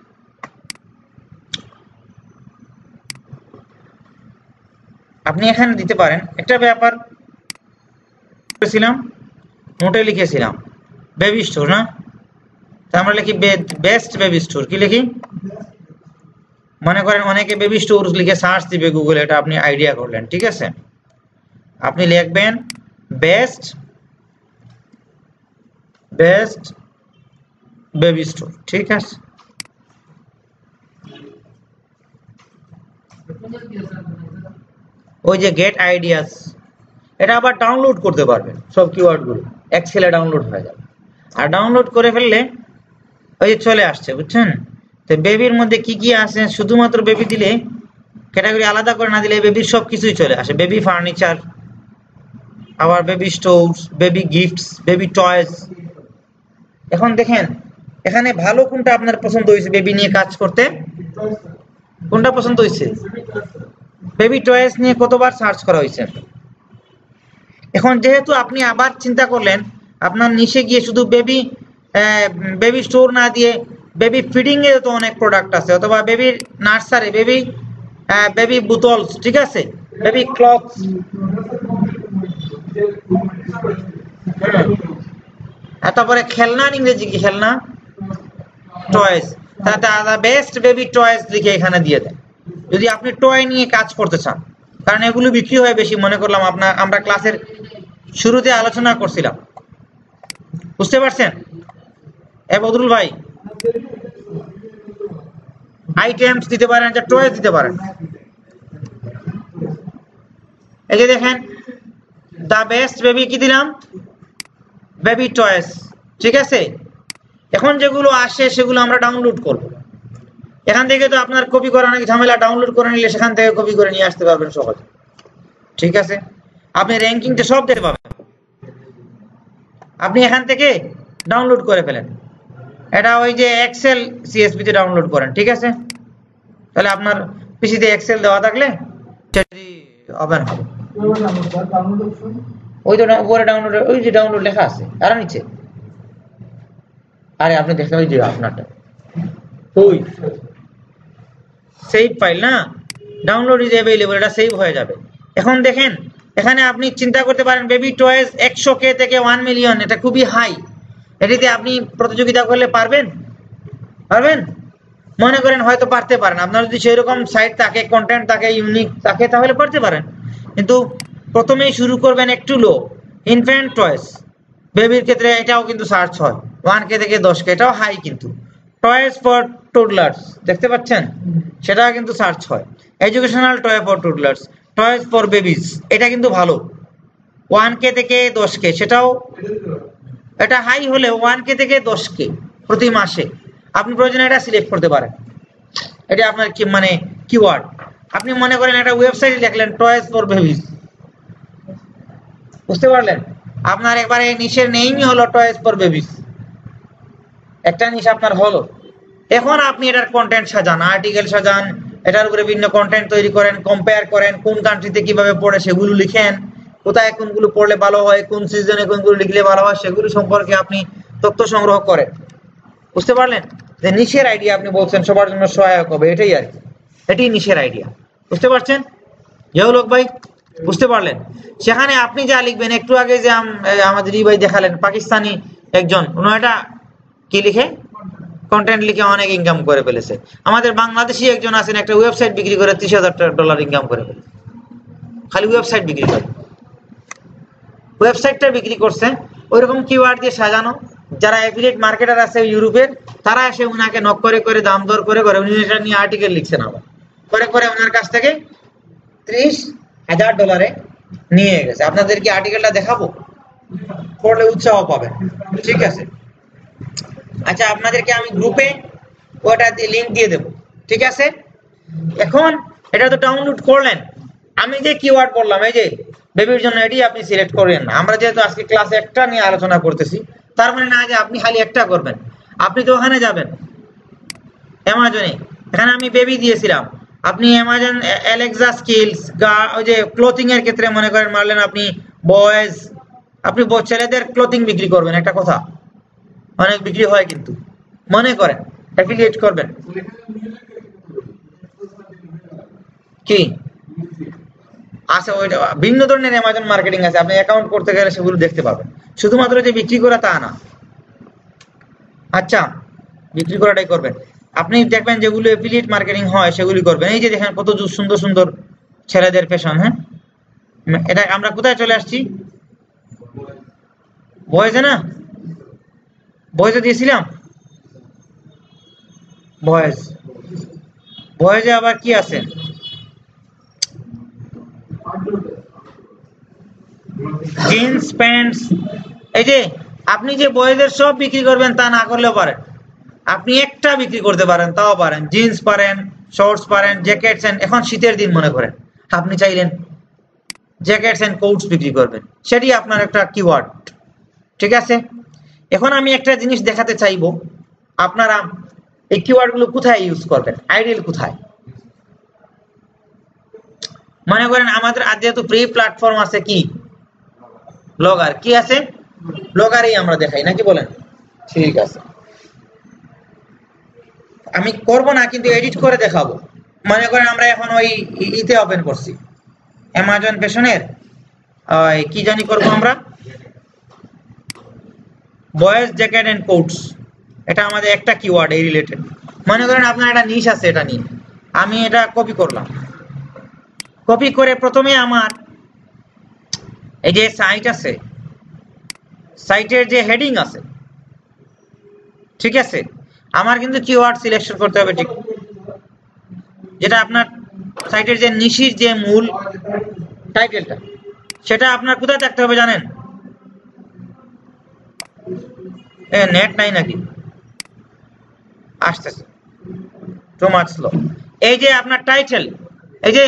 Speaker 1: আপনি এখানে দিতে পারেন একটা ব্যাপার করেছিলাম, নোটে লিখেছিলাম বেবি স্টোর না, তা আমরা লিখি বেস্ট বেবি স্টোর, কি লিখি? মনে করেন অনেকে বেবি স্টোর লিখে সার্চ দিবে গুগলে, এটা আপনি আইডিয়া করলেন, ঠিক আছে? আপনি লিখবেন বেস্ট বেবি স্টোর, ঠিক আছে? ওই যে গেট আইডিয়াস, এটা আবার ডাউনলোড করতে পারবেন, সব কিওয়ার্ড গুলো এক্সেলে ডাউনলোড হয়ে যাবে। আর ডাউনলোড করে ফেললে ওই যে চলে আসছে, বুঝছেন? তো বেবির মধ্যে কি কি আছে, শুধুমাত্র বেবি দিলে, ক্যাটাগরি আলাদা করে না দিলে বেবির সব কিছুই চলে আসে। বেবি ফার্নিচার, আবার baby stoves, baby gifts, baby toys. এখন দেখেন এখানে ভালো কোনটা আপনার পছন্দ হয়েছে বেবি নিয়ে কাজ করতে, কোনটা পছন্দ হয়েছে? বেবি টয়েস নিয়ে কতবার সার্চ করা হয়েছে। এখন যেহেতু আপনি আবার চিন্তা করলেন আপনার নিচে গিয়ে শুধু বেবি স্টোর না দিয়ে বেবি ফিডিং এর তো অনেক প্রোডাক্ট আছে, অথবা বেবির নার্সারি, বেবি বোতলস, ঠিক আছে, বেবি ক্লথস, তারপরে খেলনার ইংরেজি কি, খেলনা টয়েস, তাতে বেস্ট বেবি টয়েস লিখে এখানে দিয়ে দেন যদি আপনি টয় নিয়ে কাজ করতে চান, কারণ এগুলো বিক্রি হয় বেশি। মনে করলাম আমরা ক্লাসের শুরুতে আলোচনা করছিলাম, বুঝতে পারছেন? বদরুল ভাই আইটেমস দিতে পারেন, যে টয়েস দিতে পারেন। এই যে দেখেন দা বেস্ট বেবি কি দিলাম, বেবি টয়েস, ঠিক আছে? এখন যেগুলো আসে সেগুলো আমরা ডাউনলোড করব, এখান থেকে তো আপনার কপি করা নাকি ঝামেলা, ডাউনলোড করে নিলে সেখান থেকে কপি করে নিয়ে আসতে পারবেন সহজে, ঠিক আছে? আপনি র্যাঙ্কিংটা সব দেখতে পাবেন, আপনি এখান থেকে ডাউনলোড করে ফেলেন। এটা ওই যে এক্সেল সিএসপি তে ডাউনলোড করেন, ঠিক আছে? তাহলে আপনার পিসিতে এক্সেল দেওয়া থাকলে সেটি ওপেন হবে। ওই তো উপরে ডাউনলোড, ওই যে ডাউনলোড লেখা আছে আর নিচে। আরে আপনি দেখেন ওই যে আপনারটা ওই সেভ ফাইল না, ডাউনলোড ইজ अवेलेबल, এটা সেভ হয়ে যাবে। এখন দেখেন এখানে আপনি চিন্তা করতে পারেন বেবি টয়েস 100K থেকে 1 মিলিয়ন, এটা খুবই হাই। এটিতে আপনি প্রতিযোগিতা করলে পারবেন? মনে করেন হয়তো পারতে পারেন, আপনার যদি সেরকম সাইট থাকে, কন্টেন্ট থাকে, ইউনিক থাকে, তাহলে পারতে পারেন। কিন্তু প্রথমেই শুরু করবেন একটু লো। ইনফ্যান্ট টয়েস বেবির ক্ষেত্রে এটাও কিন্তু সার্চ হয় 1K থেকে 10K, এটাও হাই। কিন্তু টয়েস ফর টুডলার্স দেখতে পাচ্ছেন, সেটা কিন্তু সার্চ হয়। Educational toy for toddlers, toys for babies, এটা কিন্তু ভালো 1K থেকে 10K, সেটাও এটা হাই হলে 1K থেকে 10K প্রতি মাসে। আপনি প্রয়োজনে এটা সিলেক্ট করতে পারেন, এটা আপনার কি মানে কিওয়ার্ড। আপনি মনে করেন একটা ওয়েবসাইট লিখলেন টয়েস ফর বেবিজ, বুঝতে পারলেন? আপনার একবারে নিশের নেমই হলো টয়েস ফর বেবিজ, একটা নিশ আপনার হলো। এখন আপনি এটার কন্টেন্ট সাজান, আর্টিকেল সাজান, এটার উপরে বিভিন্ন কন্টেন্ট তৈরি করেন, কম্পেয়ার করেন, কোন কান্ট্রিতে কিভাবে পড়ে সেগুলো লিখেন, কোথায় কোনগুলো পড়লে ভালো হয়, কোন সিজনে কোনগুলো লিখলে ভালো হয়, সেগুলো সম্পর্কে আপনি তথ্য সংগ্রহ করেন। বুঝতে পারলেন যে নিশের আইডিয়া আপনি বলছেন সবার জন্য সহায়ক হবে, এটাই আর কি, এটাই নিশের আইডিয়া। বুঝতে পারছেন লোক ভাই? বুঝতে পারলেন? সেখানে আপনি যা লিখবেন, একটু আগে যে আমাদের ভাই দেখালেন পাকিস্তানি একজন, ওনাটা কি লিখে কন্টেন্ট লিখে অনেক ইনকাম করে ফেলেছে। আমাদের বাংলাদেশি একজন আছেন, একটা ওয়েবসাইট বিক্রি করে $30,000 ইনকাম করে ফেলেছে, খালি ওয়েবসাইট বিক্রি করে। ওয়েবসাইটটা বিক্রি করছে ওইরকম কিওয়ার্ড দিয়ে সাজানো। যারা অ্যাফিলিয়েট মার্কেটার আছে ইউরোপের, তারা এসে ওনাকে নক করে করে দাম দর করে করে উনি এটা নিয়ে আর্টিকেল লিখছেন, আবার করে করে ওনার কাছ থেকে $30,000 নিয়ে গেছে। আপনাদের কি আর্টিকেলটা দেখাবো? পড়লে উৎসাহ পাবেন, ঠিক আছে? আচ্ছা, আপনাদেরকে আমি গ্রুপে ওটা দিয়ে লিংক দিয়ে দেবো, ঠিক আছে? এখন এটা তো ডাউনলোড করলেন, আমি যে কিওয়ার্ড বললাম এই যে বেবির জন্য, এটি আপনি সিলেক্ট করেন না। আমরা যেহেতু আজকে ক্লাসে একটা নিয়ে আলোচনা করতেছি, তার মানে না যে আপনি খালি একটা করবেন। আপনি তো ওখানে যাবেন অ্যামাজনে, এখানে আমি বেবি দিয়েছিলাম, আপনি অ্যামাজন অ্যালেক্সা স্কিলস, ওই যে ক্লোথিং এর ক্ষেত্রে মনে করেন মারলেন আপনি বয়েজ, আপনি ছেলেদের ক্লোথিং বিক্রি করবেন, একটা কথা অনেক বিক্রি হয়, কিন্তু মনে করেন অ্যাফিলিয়েট করবেন কি আছে, ওইটা ভিন্ন ধরনের অ্যামাজন মার্কেটিং আছে, আপনি অ্যাকাউন্ট করতে গেলে সেগুলো দেখতে পাবেন। শুধুমাত্র যে বিক্রি করা তা না, আচ্ছা বিক্রি করাটাই করবেন। আপনি দেখবেন যেগুলো অ্যাফিলিয়েট মার্কেটিং হয় সেগুলি করবেন। এই যে দেখেন কত সুন্দর সুন্দর ছেলেদের ফ্যাশন। হ্যাঁ, এটা আমরা কোথায় চলে আসছি? বয়েজে না, বয়েজে দিয়েছিলাম, বয়েজে আবার কি আছে? Jeans pants. এই যে আপনি যে বয়েজের সব বিক্রি করবেন তা না করলেও পারেন, আপনি একটা বিক্রি করতে পারেন, তাও পারেন। জিন্স পারেন, শর্টস পারেন, জ্যাকেটস এন্ড, এখন শীতের দিন মনে করেন আপনি চাইলেন জ্যাকেটস এন্ড কোটস বিক্রি করবেন, সেটি আপনার একটা কিওয়ার্ড, ঠিক আছে? এখন আমি একটা জিনিস দেখাতে চাইবো, আপনারা এই কিওয়ার্ড গুলো কোথায় ইউজ করবেন, আইডিয়াল কোথায়। মনে করেন আমাদের আজ যেহেতু ফ্রি প্ল্যাটফর্ম আছে, কি ব্লগার, কি আছে ব্লগারই আমরা দেখাই নাকি বলেন? ঠিক আছে, আমি করব না কিন্তু এডিট করে দেখাবো। মনে করেন আমরা এখন ওই ইতে ওপেন করছি অ্যামাজন ফ্যাশনের, কি জানি করব আমরা, বয়েজ জ্যাকেট এন্ড কোটস, এটা আমাদের একটা কিওয়ার্ড এই রিলেটেড। মনে করেন আপনার একটা নিশ আছে, এটা নিয়ে আমি এটা কপি করলাম, কপি করে প্রথমে আমার এই যে সাইট আছে, সাইটের যে হেডিং আছে, ঠিক আছে, আমার কিন্তু কিওয়ার্ড সিলেকশন করতে হবে, ঠিক যেটা আপনার সাইটের যে নিশির যে মূল টাইটেলটা, সেটা আপনার কোথায় থাকতে হবে জানেন? নেট নাই নাকি? আসতেছে, টু মাচ স্লো। এই যে আপনার টাইটেল, এই যে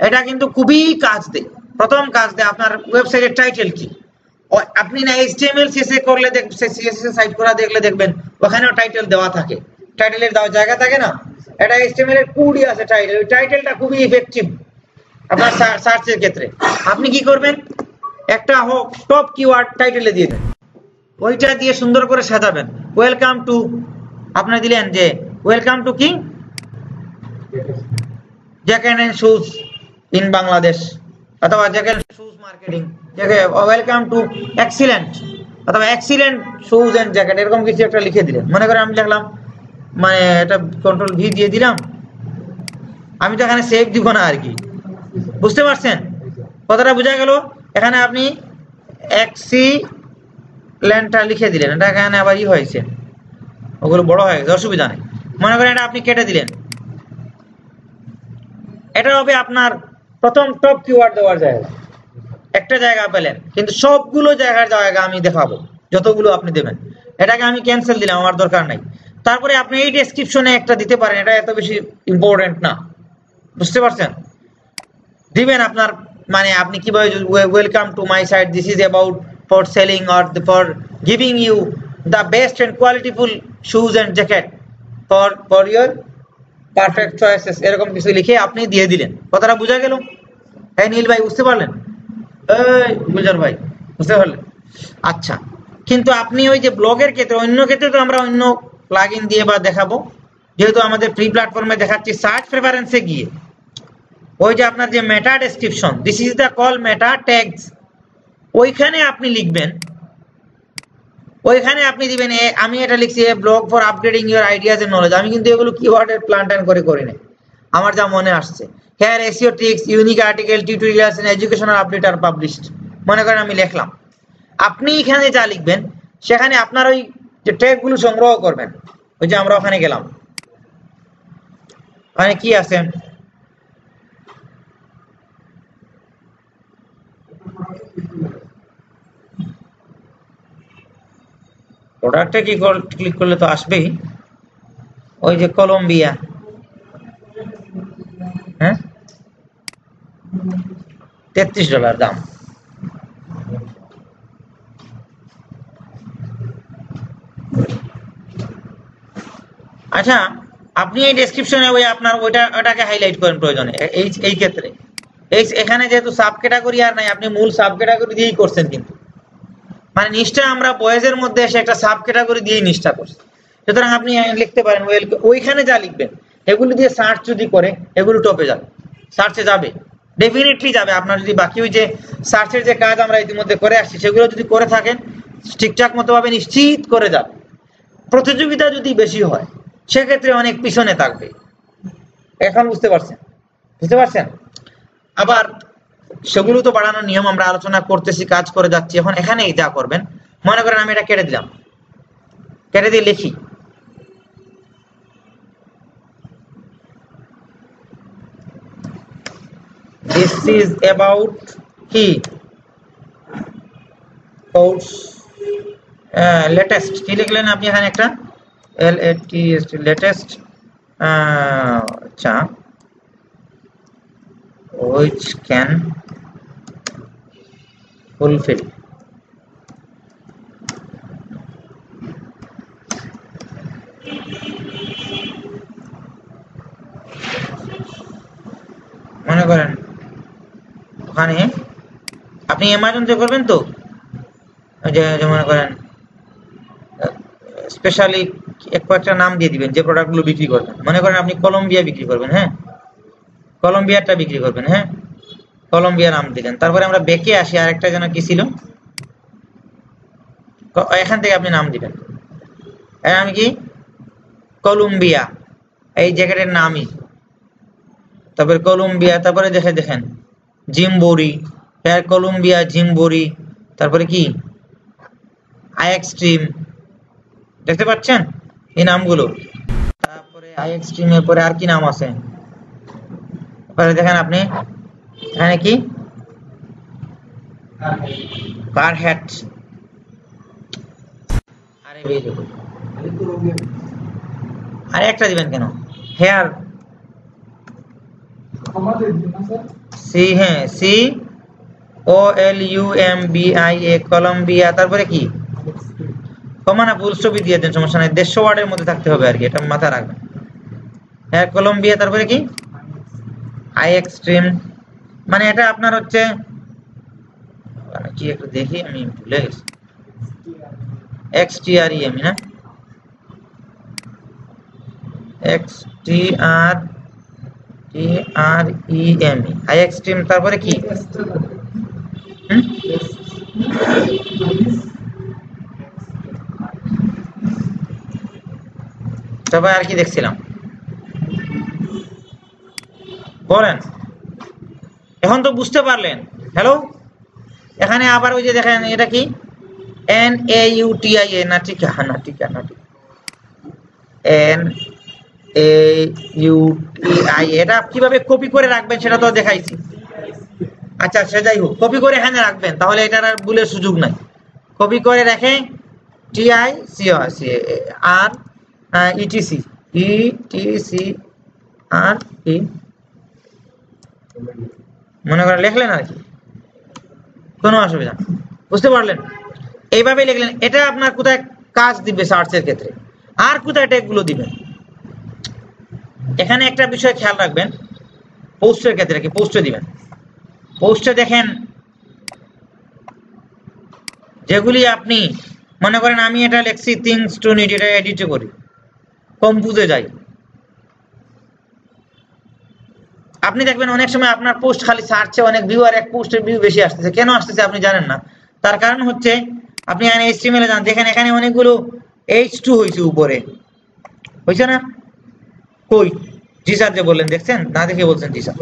Speaker 1: এটা কিন্তু খুবই কাজ দেয়, প্রথম কাজ দেয় আপনার ওয়েবসাইটের টাইটেল কি। আপনি না এইচটিএমএল সিএসএস করলে সিএসএস সাইট করা দেখলে দেখবেন ওখানেও টাইটেল দেওয়া থাকে, টাইটেলের দেওয়া জায়গা থাকে না, এটা এইচটিএমএল এর কোডই আছে টাইটেল, ওই টাইটেলটা খুবই ইফেক্টিভ আপনার সার্চের ক্ষেত্রে। আপনি কি করবেন, একটা হোক টপ কিওয়ার্ড টাইটেলে দিয়ে দেন, ওইটা দিয়ে সুন্দর করে সাজাবেন। ওয়েলকাম টু, আপনি দিলেন যে ওয়েলকাম টু কি jacket and shoes in Bangladesh, অথবা jacket shoes marketing, welcome to excellent অথবা এক্সিলেন্ট শুজ এন্ড জ্যাকেট, এরকম কিছু একটা লিখে দিলেন। মনে করেন আমি লিখলাম, মানে এটা কন্ট্রোল ভি দিয়ে দিলাম, আমি তো এখানে সেভ দিব না আর কি, বুঝতে পারছেন কথাটা বোঝা গেল? এখানে আপনি এক্সিলেন্টটা লিখে দিলেন, এটা এখানে আবার ই হয়েছে, ওগুলো বড় হয়ে গেছে, অসুবিধা নেই। মনে করেন এটা আপনি কেটে দিলেন, এটা হবে আপনার প্রথম টপ কিওয়ার্ড দেওয়ার জায়গা, একটা জায়গা পেলেন, কিন্তু সবগুলো জায়গা আমি দেখাবো, যতগুলো আপনি দেবেন। এটাকে আমি ক্যান্সেল দিলাম, আমার দরকার নাই। তারপরে আপনি এই ডেসক্রিপশনে একটা দিতে পারেন, এটা এত বেশি ইম্পর্টেন্ট না, বুঝতে পারছেন? দিবেন আপনার, মানে আপনি কিভাবে welcome to my site, this is about for selling or for giving you the best and qualityful shoes and jacket for your perfect choices, এরকম কিছু লিখে আপনি দিয়ে দিলেন। কথাটা বোঝা গেল? হ্যাঁ নীল ভাই বুঝতে পারলেন? এই গুলজার ভাই বুঝতে পারলেন? আচ্ছা, কিন্তু আপনি ওই যে ব্লগের ক্ষেত্রে, অন্য ক্ষেত্রে তো আমরা অন্য প্লাগইন দিয়ে বা দেখাবো, যেহেতু আমাদের ফ্রি প্ল্যাটফর্মে দেখাচ্ছি সার্চ প্রেফারেন্সে গিয়ে ওই যে আপনার যে meta description, this is the call meta tags, ওইখানে আপনি লিখবেন, ওইখানে আপনি দিবেন আমি এটা লিখছি a blog for upgrading your ideas and knowledge. আমি কিন্তু এগুলো কিওয়ার্ডের প্ল্যান করে করি না, আমার যা মনে আসছে। Here SEO tricks, unique article, tutorials and educational update are published. মনে করেন আমি লিখলাম, আপনি এখানে যা লিখবেন সেখানে আপনার ওই যে ট্যাগগুলো সংগ্রহ করবেন। ওই যে আমরা ওখানে গেলাম, ওখানে কি আছে, প্রোডাক্টে কি ক্লিক করলে তো আসবেই, ওই যে কলম্বিয়া, হ্যাঁ $33 দাম। আচ্ছা, আপনি এই ডেসক্রিপশনে ওই আপনার ওটাকে হাইলাইট করেন প্রয়োজনে। এই ক্ষেত্রে এখানে যেহেতু সাব ক্যাটাগরি আর নাই, আপনি মূল সাব ক্যাটাগরি দিয়েই করছেন, কিন্তু মানে নিষ্ঠা আমরা বয়েজের মধ্যে এসে একটা সাব ক্যাটাগরি দিয়েই নিষ্ঠা করছি। সুতরাং আপনি লিখতে পারেন ওইখানে যা লিখবেন এগুলো দিয়ে সার্চ যদি করে এগুলো টপে যাবে, সার্চে যাবে, ডেফিনেটলি যাবে। আপনার যদি বাকি ওই যে সার্চের যে কাজ আমরা ইতিমধ্যে করে আসছি সেগুলো যদি করে থাকেন ঠিকঠাক মতো ভাবে নিশ্চিত করে যাবে। প্রতিযোগিতা যদি বেশি হয় সেক্ষেত্রে অনেক পিছনে থাকবে। এখন বুঝতে পারছেন? আবার সেগুলো তো বাড়ানোর নিয়ম আমরা আলোচনা করতেছি, কাজ করে যাচ্ছি। এখন এখানে যা করবেন, মনে করেন আমি এটা কেটে দিলাম, কেটে দিয়ে লিখি this is about কি কোর্স লেটেস্ট, কি লিখলেন আপনি এখানে একটা লেটেস্ট, আচ্ছা, which can fulfill মনে করেন ওখানে আপনি অ্যামাজন থেকে করবেন তো, যে মনে করেন স্পেশালি একটা নাম দিয়ে দিবেন যে প্রোডাক্টগুলো বিক্রি করবেন। মনে করেন আপনি কলম্বিয়া বিক্রি করবেন, হ্যাঁ কলম্বিয়ারটা বিক্রি করবেন, হ্যাঁ কলম্বিয়া নাম দিলেন। তারপরে আমরা বেকে আসি, আরেকটা যেন কি ছিল, এখান থেকে আপনি নাম দিবেন, আমি কি কলম্বিয়া, এই জ্যাকেটের নামই, তারপরে কলম্বিয়া, তারপরে দেখেন জিমবোরি, হেয়ার কলম্বিয়া জিমবোরি, তারপরে কি আইএক্সট্রিম, দেখতে পাচ্ছেন এই নামগুলো। তারপরে আইএক্সট্রিম এর পরে আর কি নাম আছে, তারপরে দেখেন আপনি এখানে কি কার হ্যাট, আরে আরে একটা দিবেন কেন, হেয়ার সি, হ্যাঁ সি COLUMBIA কলম্বিয়া, তারপরে কি কমা না ফুল স্টপই দিয়ে দেন, সমস্যা নাই, 150 ওয়ার্ডের মধ্যে থাকতে হবে আর কি, এটা মাথায় রাখবেন। হ্যাঁ কলম্বিয়া, তারপরে কি আই এক্সট্রিম, মানে এটা আপনার হচ্ছে কি একটু দেখি আমি ভুলে গেছি, XTREM না, XTREM আই এক্সট্রিম, তারপরে কি তারপরে আর কি দেখছিলাম বলেন, এখন তো বুঝতে পারলেন। হ্যালো, এখানে আবার ওই যে দেখেন এটা কি NAUTIA, না ঠিক না ঠিক না ঠিক NAUTIA, এটা কিভাবে কপি করে রাখবেন সেটা তো দেখাইছি। আচ্ছা সে যাই হোক, কপি করে এখানে রাখবেন, তাহলে এটার আর ভুলের সুযোগ নাই। কপি করে রেখে TICR মনে করে লিখলেন আর কি, কোনো অসুবিধা, বুঝতে পারলেন? এইভাবে লিখলেন, এটা আপনার কোথায় কাজ দিবে সার্চের ক্ষেত্রে, আর কোথায় ট্যাগ গুলো দিবেন। এখানে একটা বিষয় খেয়াল রাখবেন, পোস্টের ক্ষেত্রে কি পোস্টে দিবেন, পোস্টে দেখেন যেগুলি আপনি মনে করেন আমি এটা লিখছি থিংস টু নিড, এটা এডিট করি, কম্পোজে যাই, আপনি দেখবেন অনেক সময় আপনার পোস্ট খালি সার্চে অনেক ভিউ আর এক পোস্টের ভিউ বেশি আসতেছে। কেন আসতেছে আপনি জানেন না, তার কারণ হচ্ছে আপনি এখানে HTML এ যান, দেখেন এখানে অনেকগুলো H2 হয়েছে, উপরে হয়েছে না, কই জি স্যার যে বললেন দেখছেন, না দেখে বলছেন জি স্যার।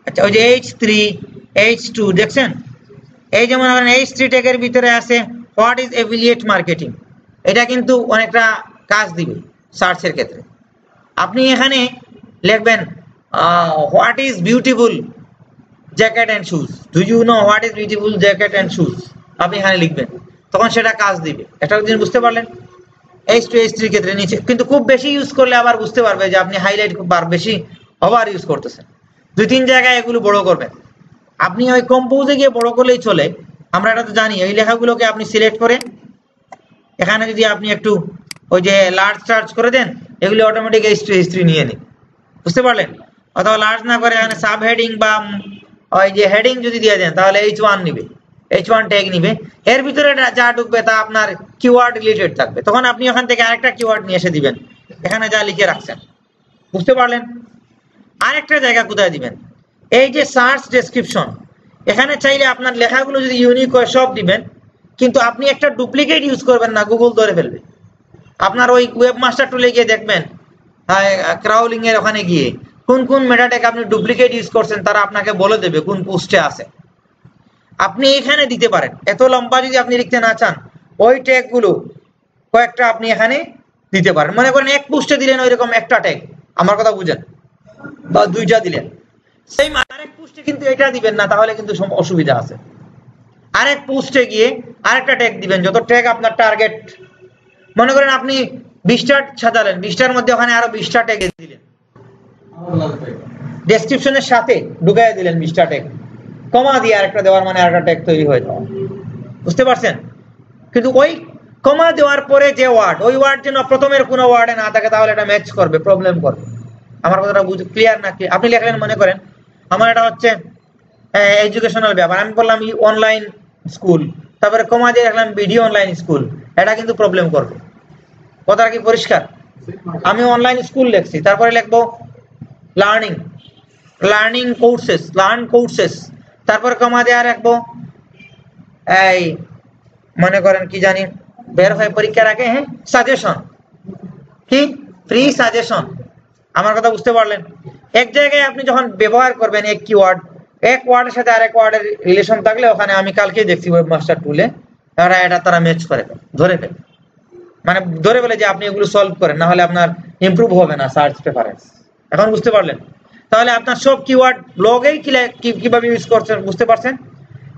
Speaker 1: আচ্ছা ওই যে H3 H2 দেখছেন, এই যে মনে করেন H3 ট্যাগের ভিতরে আছে হোয়াট ইজ এফিলিয়েট মার্কেটিং, এটা কিন্তু অনেকটা কাজ দিবে সার্চের ক্ষেত্রে। আপনি এখানে লিখবেন what is beautiful jacket and shoes, do you know what is beautiful jacket and shoes, আপনি এখানে লিখবেন, তখন সেটা কাজ দিবে। একটা জিনিস বুঝতে পারলেন, H2 H3 ক্ষেত্রে নিচে, কিন্তু খুব বেশি ইউজ করলে আবার বুঝতে পারবে যে আপনি হাইলাইট খুব বেশি ওভার ইউজ করতেছেন। 2-3 জায়গায় এগুলো বড় করবেন, আপনি ওই কম্পোজে গিয়ে বড় করলেই চলে, আমরা এটা তো জানি। এই লেখাগুলোকে আপনি সিলেক্ট করে এখানে যদি আপনি একটু ওই যে লার্জ চার্জ করে দেন, এগুলো অটোমেটিক H2 H3 নিয়ে নেয়, বুঝতে পারলেন? অথবা লার্জ না করে এখানে সাব হেডিং বা ওই যে হেডিং যদি দিয়ে দেন, তাহলে H1 নিবে, H1 ট্যাগ নিবে, এর ভিতরে যা ঢুকবে তা আপনার কিওয়ার্ড রিলেটেড থাকবে, তখন আপনি ওখান থেকে আরেকটা কিওয়ার্ড নিয়ে এসে দিবেন এখানে যা লিখে রাখছেন, বুঝতে পারলেন? আরেকটা জায়গা কোথায় দিবেন, এই যে সার্চ ডেসক্রিপশন, এখানে চাইলে আপনার লেখাগুলো যদি ইউনিক হয় সব দিবেন, কিন্তু আপনি একটা ডুপ্লিকেট ইউজ করবেন না, গুগল ধরে ফেলবে। আপনার ওই ওয়েবমাস্টার টুলে গিয়ে দেখবেন, ক্রাউলিং এর ওখানে গিয়ে কোন কোন মেটা ট্যাগ আপনি ডুপ্লিকেট ইউজ করছেন, তারা আপনাকে বলে দেবে কোন পোস্টে আছে। আপনি এখানে দিতে পারেন, এত লম্বা যদি আপনি লিখতে না চান, ওই ট্যাগ গুলো কয়েকটা আপনি এখানে দিতে পারেন। মনে করেন এক পোস্টে দিলেন ওইরকম একটা ট্যাগ, আমার কথা বুঝেন, বা 2টা দিলেন, সেম আরেক পোস্টে কিন্তু এটা দিবেন না, তাহলে কিন্তু অসুবিধা আছে। আরেক পোস্টে গিয়ে আরেকটা ট্যাগ দিবেন, যত ট্যাগ আপনার টার্গেট, মনে করেন আপনি 20টা সাজালেন, 20টার মধ্যে ওখানে আরো 20টা ট্যাগ দিলেন, ডেসক্রিপশনের সাথে ঢুকাইয়া দিলেন 20টা ট্যাগ, কমা দিয়ে আরেকটা দেওয়ার মানে আরেকটা ট্যাগ তৈরি হয়ে যাওয়া, বুঝতে পারছেন? কিন্তু ওই কমা দেওয়ার পরে যে ওয়ার্ড, ওই ওয়ার্ড যেন প্রথমের কোনো ওয়ার্ডে না থাকে, তাহলে এটা ম্যাচ করবে, প্রবলেম করবে। আমার কথাটা ক্লিয়ার না? কি আপনি লিখলেন, মনে করেন আমার এটা হচ্ছে এডুকেশনাল ব্যাপার, আমি বললাম অনলাইন স্কুল, তারপরে কমা দিয়ে রাখলাম ভিডিও অনলাইন স্কুল, এটা কিন্তু প্রবলেম করবে। কথাটা কি পরিষ্কার? আমি অনলাইন স্কুল লিখছি, তারপরে লিখবো লার্নিং কোর্সেস, লার্ন কোর্সেস, তারপরে কমা দিয়ে রাখবো এই মনে করেন কি জানি বের হয় পরীক্ষার আগে, হ্যাঁ সাজেশন, কি ফ্রি সাজেশন। আমার কথা বুঝতে পারলেন? এক জায়গায় আপনি যখন ব্যবহার করবেন এক কিওয়ার্ড, এক ওয়ার্ডের সাথে আরেক ওয়ার্ডের রিলেশন থাকলে, ওখানে আমি কালকে দেখছি ওয়েবমাস্টার টুলে তারা ম্যাচ করে ধরে ফেলে, মানে ধরে ফেলে যে আপনি এগুলো সলভ করেন, না হলে আপনার ইমপ্রুভ হবে না সার্চ প্রেফারেন্স। এখন বুঝতে পারলেন? তাহলে আপনার সব কিওয়ার্ড ব্লগেই কিভাবে ইউজ করছেন বুঝতে পারছেন?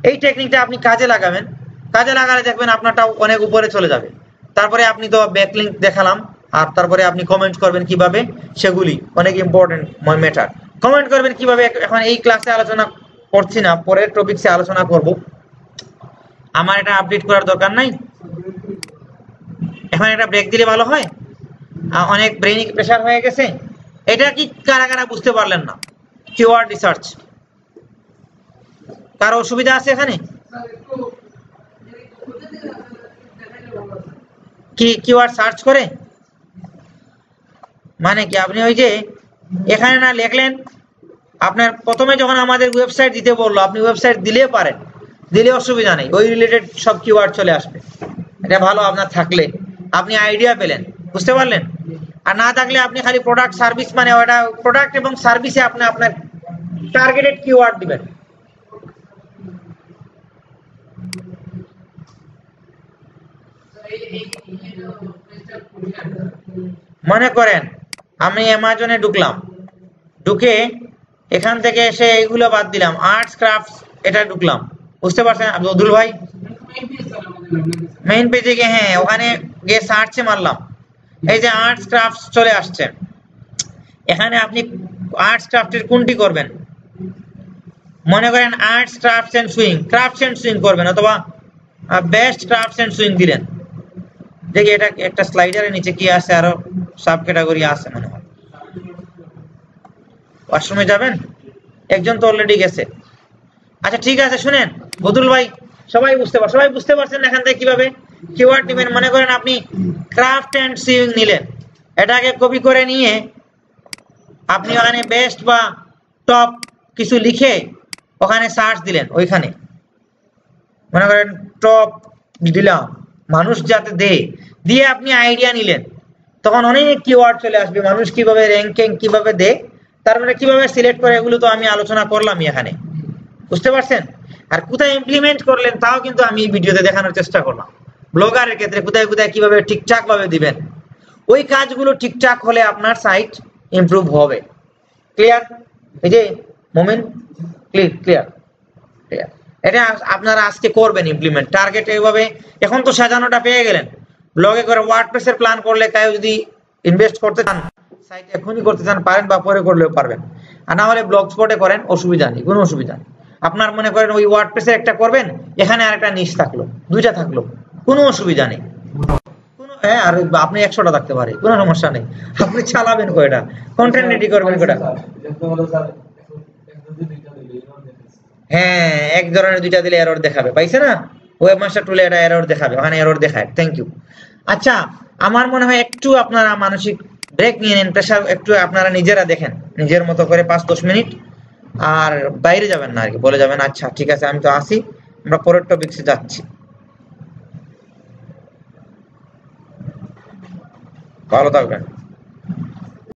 Speaker 1: এই টেকনিকটা আপনি কাজে লাগাবেন, কাজে লাগালে দেখবেন আপনারটা অনেক উপরে চলে যাবে। তারপরে আপনি তো ব্যাকলিংক দেখালাম, আর তারপরে আপনি কমেন্ট করবেন কিভাবে, সেগুলি অনেক ইম্পর্টেন্ট ম্যাটার। কমেন্ট করবেন কিভাবে এখন এই ক্লাসে আলোচনা করছি না, পরের টপিকসে আলোচনা করব। আমার এটা আপডেট করার দরকার নাই, এখন এটা ব্রেক দিলে ভালো হয়। অনেক ব্রেইনিক প্রেসার হয়ে গেছে। এটা কি কারা কারা বুঝতে পারলেন না? কিওয়ার্ড রিসার্চ কারো অসুবিধা আছে এখানে? কি কিওয়ার্ড সার্চ করে মানে কি? আপনি ওই যে এখানে না লিখলেন, আপনার প্রথমে যখন আমাদের ওয়েবসাইট দিতে বললো, আপনি ওয়েবসাইট দিলে পারেন, দিলে অসুবিধা নেই, ওই রিলেটেড সব কিওয়ার্ড চলে আসবে। এটা ভালো আপনার থাকলে, আপনি আইডিয়া পেলেন, বুঝতে পারলেন। আর না থাকলে আপনি খালি প্রোডাক্ট সার্ভিস, মানে ওটা প্রোডাক্ট এবং সার্ভিসে আপনি আপনার টার্গেটেড কিওয়ার্ড দিবেন। মনে করেন আমি অ্যামাজনে ঢুকলাম, ঢুকে এখান থেকে এসে এইগুলো বাদ দিলাম, আর্টস ক্রাফটস এটা ঢুকলাম, বুঝতে পারছেন আব্দুল ভাই? মেইন পেজে গিয়ে, হ্যাঁ ওখানে গিয়ে সার্চে মারলাম, এই যে আর্টস ক্রাফটস চলে আসছে। এখানে আপনি আর্টস ক্রাফটের কোনটি করবেন? মনে করেন arts crafts and sewing, crafts and sewing করবেন, অথবা বেস্ট ক্রাফটস এন্ড সুইং দিলেন। দেখি এটা একটা স্লাইডারের নিচে কি আছে, আরো সাব ক্যাটাগরি আছে মনে হয়। ওয়াশরুমে যাবেন, একজন তো অলরেডি গেছে। আচ্ছা ঠিক আছে, শুনেন বদুল ভাই, সবাই বুঝতে পারছেন এখান থেকে কিভাবে কিওয়ার্ড নেবেন। মনে করেন আপনি ক্রাফট এন্ড সুইং নিলেন, এটাকে কপি করে নিয়ে আপনি ওখানে বেস্ট বা টপ কিছু লিখে ওখানে সার্চ দিলেন, ওইখানে মনে করেন টপ দিলাম, মানুষ যাতে দিয়ে আপনি আইডিয়া নিলেন, তখন অনেক কিওয়ার্ড চলে আসবে। মানুষ কিভাবে র্যাঙ্কিং কিভাবে দেয়, তারপরে কিভাবে সিলেক্ট করে, এগুলো তো আমি আলোচনা করলাম এখানে, বুঝতে পারছেন। আর কোথায় ইমপ্লিমেন্ট করলেন তাও কিন্তু আমি ভিডিওতে দেখানোর চেষ্টা করলাম। ব্লগারের ক্ষেত্রে কোথায় কোথায় কিভাবে ঠিকঠাক ভাবে দিবেন, ওই কাজগুলো ঠিকঠাক হলে আপনার সাইট ইমপ্রুভ হবে। ক্লিয়ার? এই যে মোমেন, ক্লিয়ার। এটা আপনারা আজকে করবেন ইমপ্লিমেন্ট, টার্গেট এইভাবে। এখন তো সাজানোটা পেয়ে গেলেন, ব্লগে করে ওয়ার্ডপ্রেসের প্ল্যান করলে কেউ যদি ইনভেস্ট করতে চান, সাইট এখনই করতে চান পারেন, বা পরে করলেও পারবেন। আর না হলে ব্লগ স্পটে করেন, অসুবিধা নেই, কোনো অসুবিধা নেই। আপনার মনে করেন ওই ওয়ার্ডপ্রেসের একটা করবেন, এখানে আরেকটা নিশ থাকলো, দুইটা থাকলো, কোনো অসুবিধা নেই। হ্যাঁ, আর আপনি 100টা থাকতে পারে, কোনো সমস্যা নেই। আপনি চালাবেন কয়টা, কন্টেন্ট রেডি করবেন কয়টা। হ্যাঁ, এক ধরনের দুইটা দিলে এরর দেখাবে, পাইছে না? ওয়েবমাস্টার টুলে এটা এরর দেখাবে, ওখানে এরর দেখায়। Thank you. আচ্ছা, আমার মনে হয় একটু আপনারা মানসিক ব্রেক নিয়ে নেন, প্রেশার একটু আপনারা নিজেরা দেখেন, নিজের মতো করে 5-10 মিনিট, আর বাইরে যাবেন না আর কি, বলে যাবেন আচ্ছা ঠিক আছে আমি তো আসি, আমরা পরের টপিকসে যাচ্ছি। ভালো থাকবেন।